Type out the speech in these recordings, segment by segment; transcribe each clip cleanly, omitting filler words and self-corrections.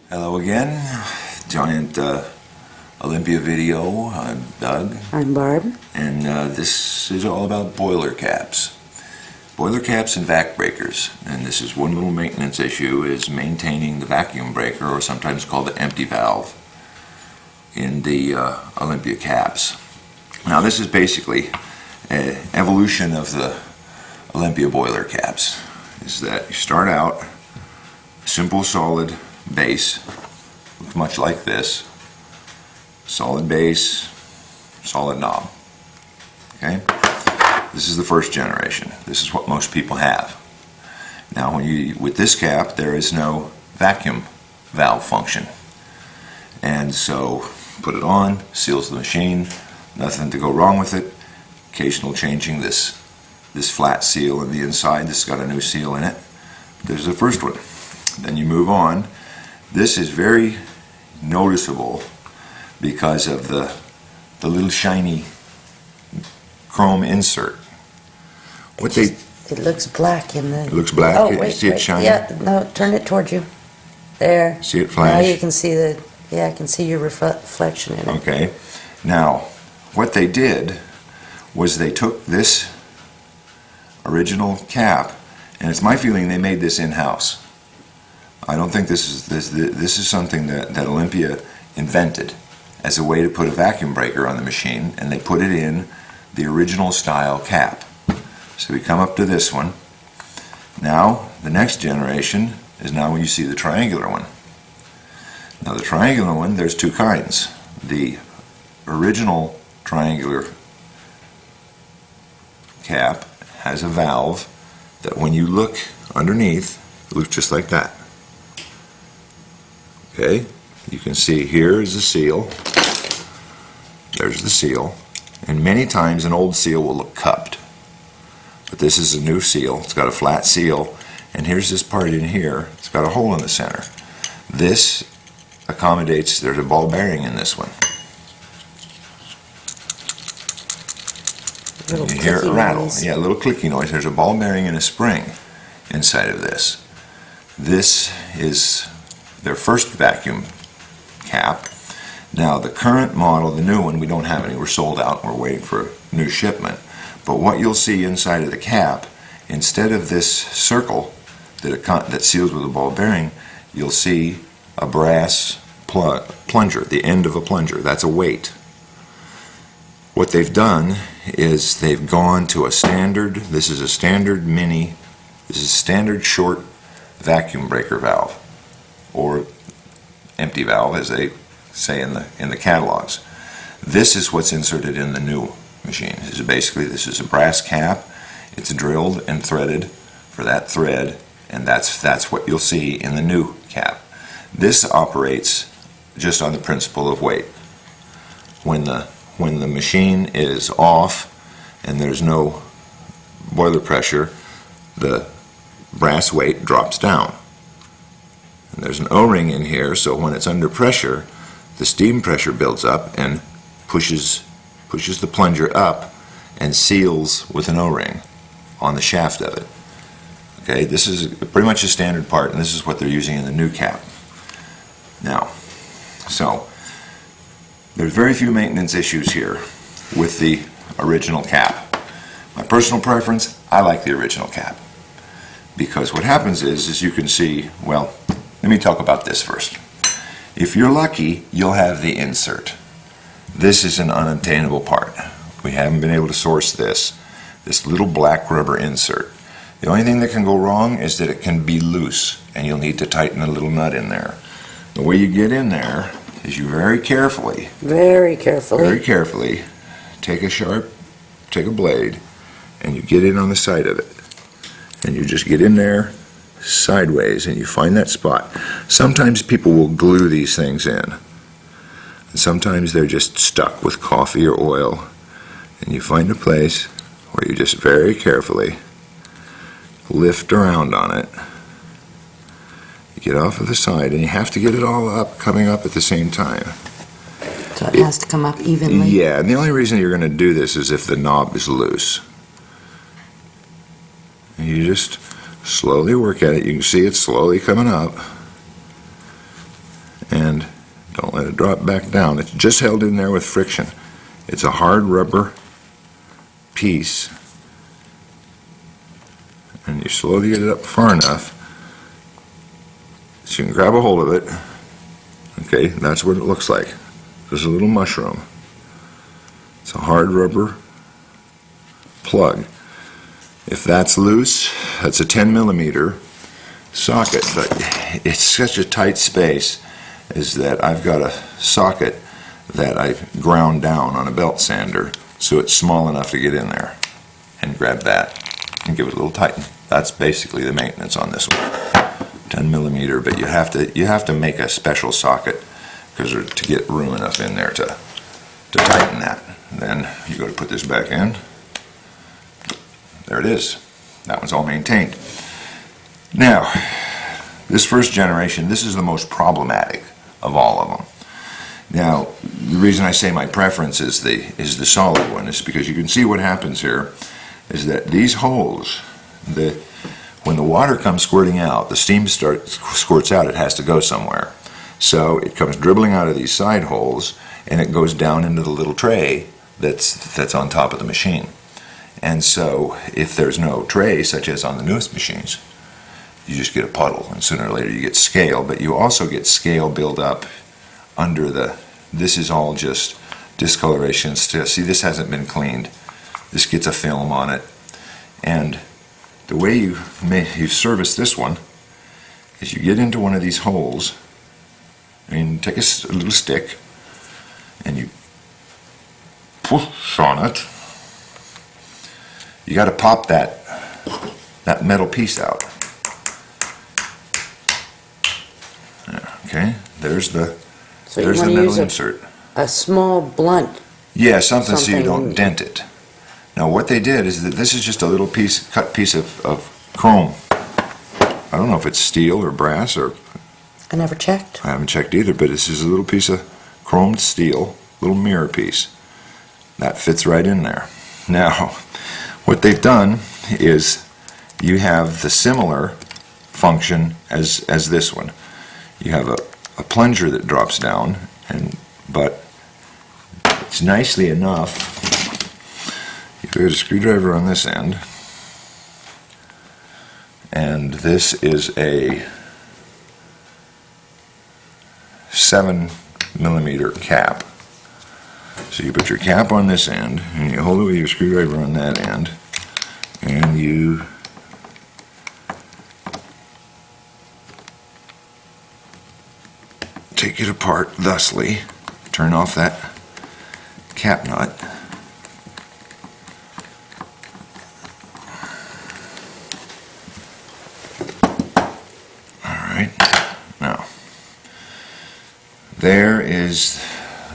Hello again, giant Olympia video. I'm Doug. I'm Barb. And this is all about boiler caps. Boiler caps and vac breakers. And this is one little maintenance issue, is maintaining the vacuum breaker, or sometimes called the empty valve, in the Olympia caps. Now this is basically an evolution of the Olympia boiler caps. Is that you start out simple solid base, much like this. Solid base, solid knob. Okay? This is the first generation. This is what most people have. Now with this cap, there is no vacuum valve function. And so put it on, seals the machine, nothing to go wrong with it. Occasional changing this flat seal in the inside. This has got a new seal in it. There's the first one. Then you move on. This is very noticeable because of the little shiny chrome insert. It looks black in the... It looks black? Oh, You wait, see it shiny? Yeah, no, turn it towards you. There. See it flash? Now you can see I can see your reflection in it. Okay. Now, what they did was they took this original cap, and it's my feeling they made this in-house. I don't think this is something that Olympia invented as a way to put a vacuum breaker on the machine, and they put it in the original style cap. So we come up to this one. Now the next generation is now when you see the triangular one. Now the triangular one, there's two kinds. The original triangular cap has a valve that when you look underneath, it looks just like that. Okay, you can see here is the seal. There's the seal. And many times an old seal will look cupped. But this is a new seal. It's got a flat seal. And here's this part in here. It's got a hole in the center. This accommodates, there's a ball bearing in this one. You hear it rattle. Noise. Yeah, a little clicky noise. There's a ball bearing and a spring inside of this. This is their first vacuum cap. Now the current model, the new one, we don't have any. We're sold out. We're waiting for new shipment. But what you'll see inside of the cap, instead of this circle that seals with a ball bearing, you'll see a brass plunger, the end of a plunger. That's a weight. What they've done is they've gone to a standard, this is a standard mini, this is a standard short vacuum breaker valve, or empty valve as they say in the catalogs. This is what's inserted in the new machine. This is a brass cap. It's drilled and threaded for that thread, and that's what you'll see in the new cap. This operates just on the principle of weight. When the machine is off and there's no boiler pressure, the brass weight drops down. And there's an O-ring in here, so when it's under pressure, the steam pressure builds up and pushes the plunger up and seals with an O-ring on the shaft of it. Okay, this is pretty much a standard part, and this is what they're using in the new cap. Now, so there's very few maintenance issues here with the original cap. My personal preference, I like the original cap, because what happens is you can see, well, let me talk about this first. If you're lucky, you'll have the insert. This is an unobtainable part. We haven't been able to source this little black rubber insert. The only thing that can go wrong is that it can be loose, and you'll need to tighten a little nut in there. The way you get in there is you very carefully take a blade, and you get in on the side of it, and you just get in there sideways, and you find that spot. Sometimes people will glue these things in, and sometimes they're just stuck with coffee or oil, and you find a place where you just very carefully lift around on it. You get off of the side, and you have to get it all up, coming up at the same time. So it has to come up evenly? Yeah, and the only reason you're going to do this is if the knob is loose. And you just slowly work at it. You can see it slowly coming up. let it drop back down. It's just held in there with friction. It's a hard rubber piece, and you slowly get it up far enough so you can grab a hold of it. Okay, that's what it looks like. There's a little mushroom. It's a hard rubber plug. If that's loose, that's a 10 millimeter socket, but it's such a tight space is that I've got a socket that I ground down on a belt sander so it's small enough to get in there and grab that and give it a little tighten. That's basically the maintenance on this one. 10 millimeter, but you have to make a special socket because to get room enough in there to tighten that. Then you go to put this back in. There it is. That one's all maintained. Now, this first generation, this is the most problematic of all of them. Now, the reason I say my preference is the solid one is because you can see what happens here is that these holes, when the water comes squirting out, the steam squirts out, it has to go somewhere. So it comes dribbling out of these side holes and it goes down into the little tray that's on top of the machine. And so if there's no tray, such as on the newest machines, you just get a puddle, and sooner or later you get scale, but you also get scale build up under this is all just discoloration. See, this hasn't been cleaned. This gets a film on it. And the way you service this one is you get into one of these holes and take a little stick and you push on it. You got to pop that metal piece out. Okay, there's the metal insert. A small blunt. Yeah, something so you don't dent it. Now what they did is that this is just a little cut piece of chrome. I don't know if it's steel or brass or... I never checked. I haven't checked either, but this is a little piece of chromed steel, little mirror piece. That fits right in there. Now, what they've done is you have the similar function as this one. You have a plunger that drops down, but it's nicely enough. You've got a screwdriver on this end, and this is a 7 millimeter cap. So you put your cap on this end, and you hold it with your screwdriver on that end, and you take it apart thusly, turn off that cap nut, alright, now there is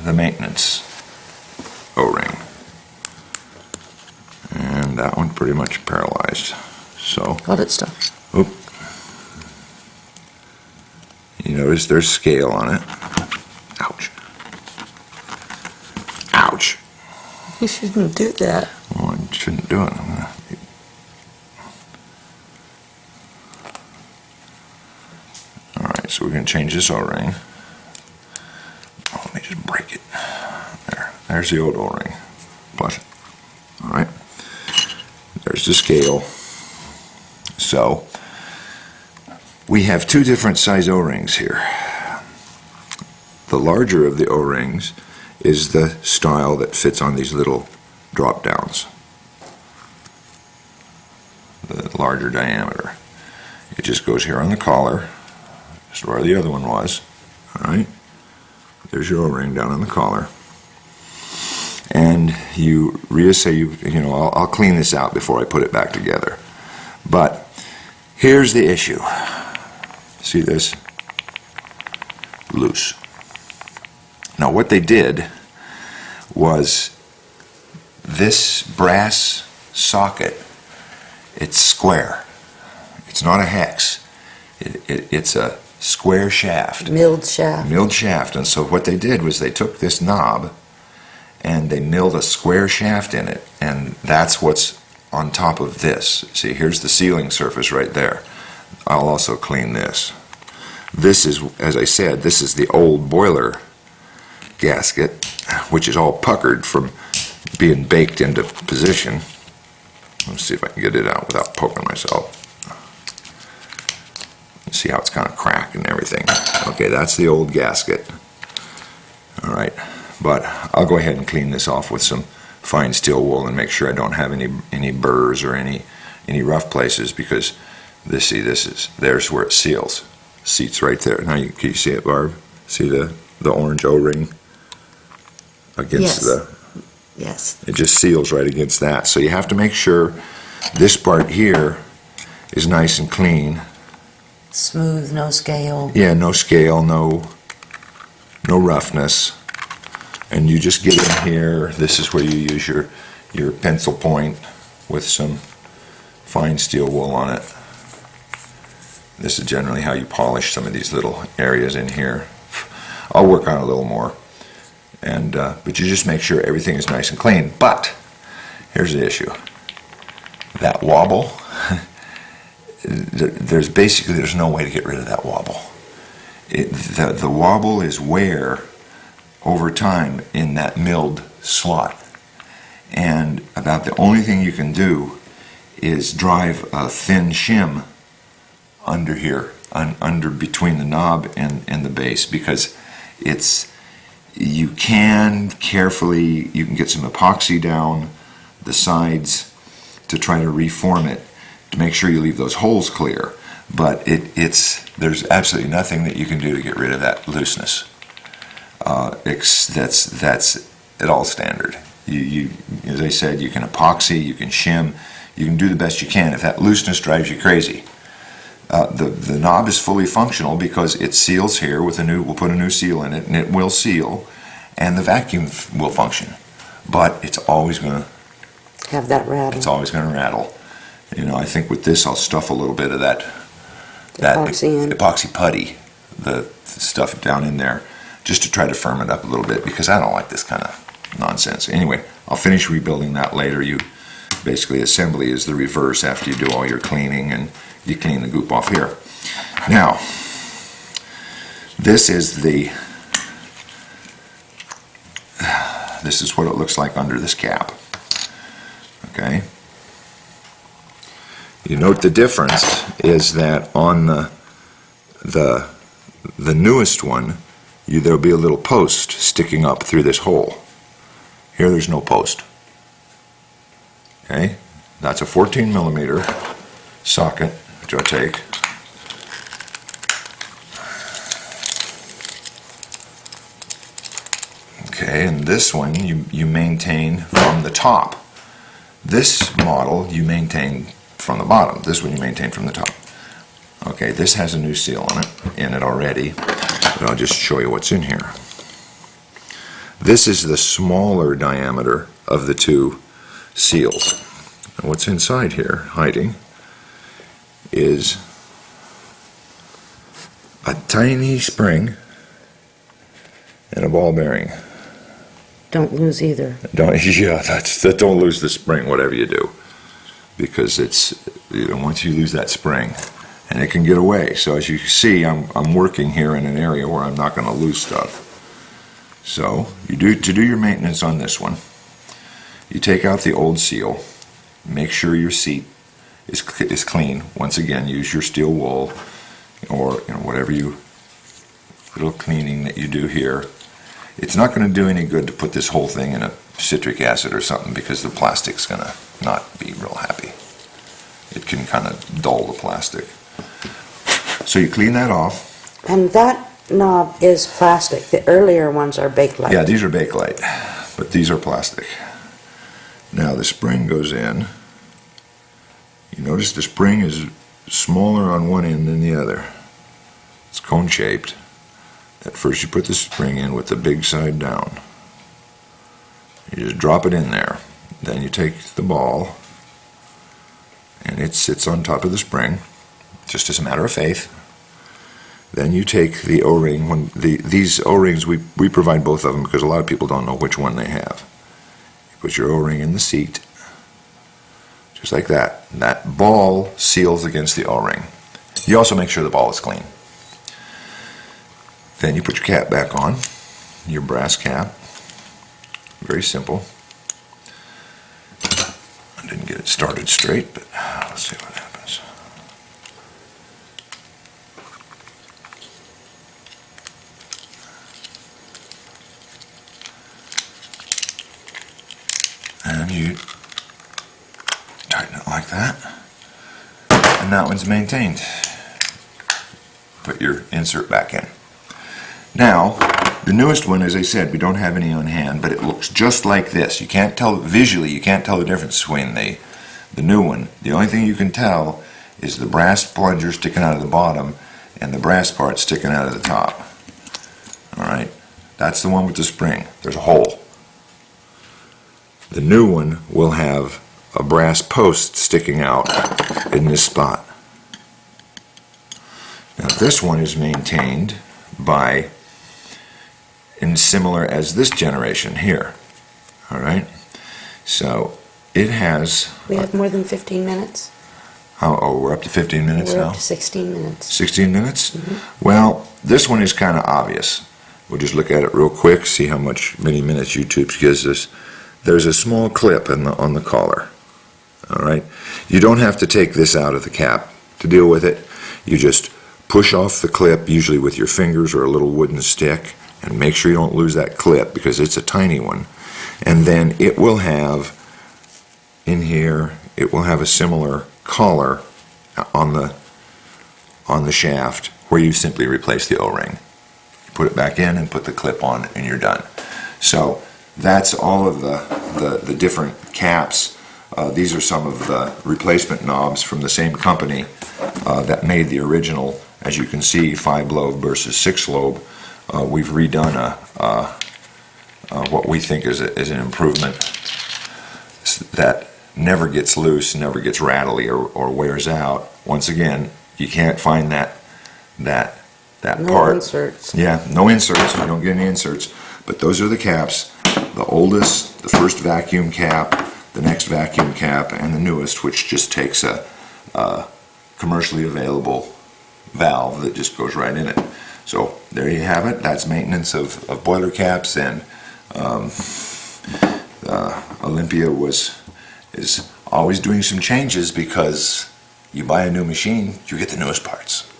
the maintenance O-ring, and that one pretty much paralyzed, so Got it still. oop. You notice there's scale on it. Ouch. Ouch. You shouldn't do that. Well, I shouldn't do it. Alright, so we're going to change this O-ring. Oh, let me just break it. There's the old O-ring. Plus it. Alright. There's the scale. So, we have two different size O-rings here. The larger of the O-rings is the style that fits on these little drop downs. The larger diameter. It just goes here on the collar, just where the other one was. Alright? There's your O-ring down on the collar. And you I'll clean this out before I put it back together. But here's the issue. See this? Loose. Now what they did was this brass socket, it's square. It's not a hex. It's a square shaft. Milled shaft. Milled shaft. And so what they did was they took this knob and they milled a square shaft in it, and that's what's on top of this. See, here's the sealing surface right there. I'll also clean this. This is, as I said, this is the old boiler gasket, which is all puckered from being baked into position. Let's see if I can get it out without poking myself. See how it's kind of cracked and everything. Okay, that's the old gasket. All right, but I'll go ahead and clean this off with some fine steel wool and make sure I don't have any burrs or any rough places, because there's where it seals. Seats right there. Now can you see it, Barb? See the orange O-ring against Yes. it just seals right against that. So you have to make sure this part here is nice and clean. Smooth, no scale. Yeah, no scale, no roughness. And you just get in here. This is where you use your pencil point with some fine steel wool on it. This is generally how you polish some of these little areas in here. I'll work on it a little more. And but you just make sure everything is nice and clean. But here's the issue. That wobble, there's no way to get rid of that wobble. The wobble is wear over time in that milled slot. And about the only thing you can do is drive a thin shim under here, under between the knob and the base, because you can get some epoxy down the sides to try to reform it, to make sure you leave those holes clear. But there's absolutely nothing that you can do to get rid of that looseness. That's at all standard. You, as I said, you can epoxy, you can shim, you can do the best you can. If that looseness drives you crazy, the knob is fully functional because it seals here with we'll put a new seal in it, and it will seal, and the vacuum will function. But it's always going to Have that rattle. It's always going to rattle. You know, I think with this I'll stuff a little bit of that epoxy putty, the stuff down in there, just to try to firm it up a little bit, because I don't like this kind of nonsense. Anyway, I'll finish rebuilding that later. Basically, assembly is the reverse after you do all your cleaning, and you clean the goop off here. Now, this is what it looks like under this cap. Okay. You note the difference is that on the newest one, there'll be a little post sticking up through this hole. Here, there's no post. Okay, that's a 14 millimeter socket, which I'll take. Okay, and this one you maintain from the top. This model you maintain from the bottom. This one you maintain from the top. Okay, this has a new seal in it already, but I'll just show you what's in here. This is the smaller diameter of the two seals. And what's inside here, hiding, is a tiny spring and a ball bearing. Don't lose either. Don't lose the spring, whatever you do, because once you lose that spring, and it can get away. So as you see, I'm working here in an area where I'm not going to lose stuff. So to do your maintenance on this one, you take out the old seal, make sure your seat is clean. Once again, use your steel wool or whatever little cleaning that you do here. It's not going to do any good to put this whole thing in a citric acid or something, because the plastic's going to not be real happy. It can kind of dull the plastic. So you clean that off. And that knob is plastic. The earlier ones are Bakelite. Yeah, these are Bakelite, but these are plastic. Now the spring goes in. You notice the spring is smaller on one end than the other. It's cone shaped. At first you put the spring in with the big side down. You just drop it in there. Then you take the ball, and it sits on top of the spring, just as a matter of faith. Then you take the O-ring. These O-rings, we provide both of them because a lot of people don't know which one they have. You put your O-ring in the seat, just like that. That ball seals against the O-ring. You also make sure the ball is clean. Then you put your cap back on, your brass cap. Very simple. I didn't get it started straight, but let's see what happens. And you tighten it like that. And that one's maintained. Put your insert back in. Now, the newest one, as I said, we don't have any on hand, but it looks just like this. You can't tell visually, you can't tell the difference between the new one. The only thing you can tell is the brass plunger sticking out of the bottom and the brass part sticking out of the top. Alright, that's the one with the spring. There's a hole. The new one will have a brass post sticking out in this spot. Now this one is maintained by, and similar as this generation here. Alright, so it has... We have more than 15 minutes? Oh, we're up to 15 minutes now? We're up to 16 minutes. 16 minutes? Well, this one is kind of obvious. We'll just look at it real quick, see how many minutes YouTube gives us. There's a small clip on the collar. Alright, you don't have to take this out of the cap to deal with it. You just push off the clip, usually with your fingers or a little wooden stick, and make sure you don't lose that clip because it's a tiny one. And then it will have, in here, it will have a similar collar on the shaft where you simply replace the O-ring. Put it back in and put the clip on and you're done. So that's all of the different caps. These are some of the replacement knobs from the same company that made the original. As you can see, 5-lobe versus 6-lobe. We've redone what we think is an improvement that never gets loose, never gets rattly or wears out. Once again, you can't find that part. No inserts. Yeah, no inserts. You don't get any inserts. But those are the caps. The oldest, the first vacuum cap, the next vacuum cap, and the newest, which just takes a commercially available valve that just goes right in it. So there you have it. That's maintenance of boiler caps, and Olympia is always doing some changes because you buy a new machine, you get the newest parts.